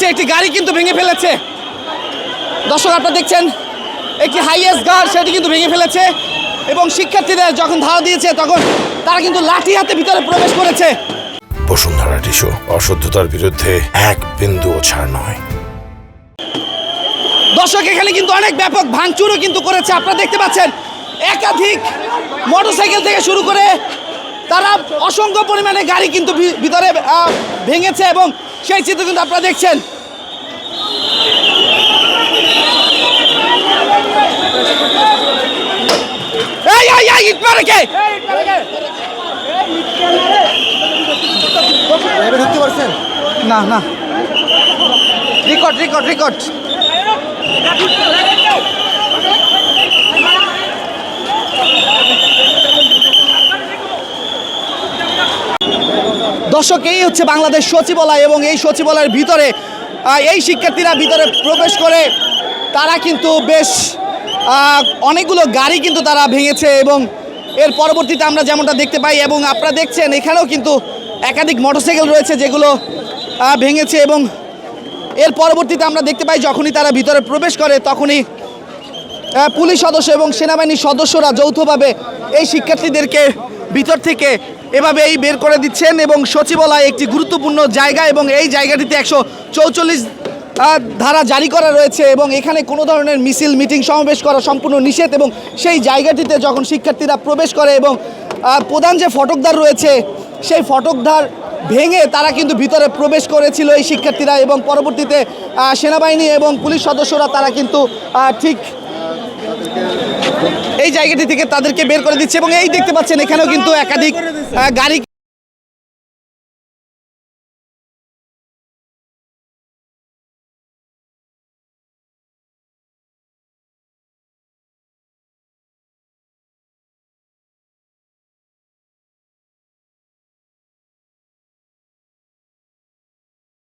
পাচ্ছি একটি গাড়ি কিন্তু ভেঙে ফেলেছে। দর্শক আপনারা দেখছেন একটি হাইয়েস্ট গার্ড সেটি কিন্তু ভেঙে ফেলেছে এবং শিক্ষার্থীদের যখন ধাওয়া দিয়েছে তখন তারা কিন্তু লাঠি হাতে ভিতরে প্রবেশ করেছে। বসুন্ধরা টিস্যু অশুদ্ধতার বিরুদ্ধে এক বিন্দুও ছাড় নয়। দর্শক এখানে কিন্তু অনেক ব্যাপক ভাঙচুরও কিন্তু করেছে। আপনারা দেখতে পাচ্ছেন একাধিক মোটরসাইকেল থেকে শুরু করে তারা অসংখ্য পরিমাণে গাড়ি কিন্তু ভিতরে ভেঙেছে এবং সেই চিত্র কিন্তু আপনারা দেখছেন। ইট মারে কে? না না রেকর্ড রেকর্ড রেকর্ড। দর্শক এই হচ্ছে বাংলাদেশ সচিবালয় এবং এই সচিবালয়ের ভিতরে এই শিক্ষার্থীরা ভিতরে প্রবেশ করে তারা কিন্তু বেশ অনেকগুলো গাড়ি কিন্তু তারা ভেঙেছে এবং এর পরবর্তীতে আমরা যেমনটা দেখতে পাই এবং আপনারা দেখছেন এখানেও কিন্তু একাধিক মোটরসাইকেল রয়েছে যেগুলো ভেঙেছে এবং এর পরবর্তীতে আমরা দেখতে পাই যখনই তারা ভিতরে প্রবেশ করে তখনই পুলিশ সদস্য এবং সেনাবাহিনীর সদস্যরা যৌথভাবে এই শিক্ষার্থীদেরকে ভিতর থেকে এভাবেই বের করে দিচ্ছেন এবং সচিবালয় একটি গুরুত্বপূর্ণ জায়গা এবং এই জায়গাটিতে 144 ধারা জারি করা রয়েছে এবং এখানে কোনো ধরনের মিছিল মিটিং সমাবেশ করা সম্পূর্ণ নিষেধ এবং সেই জায়গাটিতে যখন শিক্ষার্থীরা প্রবেশ করে এবং প্রধান যে ফটকদ্বার রয়েছে সেই ফটকদ্বার ভেঙে তারা কিন্তু ভিতরে প্রবেশ করেছিল এই শিক্ষার্থীরা এবং পরবর্তীতে সেনাবাহিনী এবং পুলিশ সদস্যরা তারা কিন্তু ঠিক এই জায়গাটি থেকে তাদেরকে বের করে দিচ্ছে এবং এই দেখতে পাচ্ছেন এখানেও কিন্তু একাধিক গাড়ি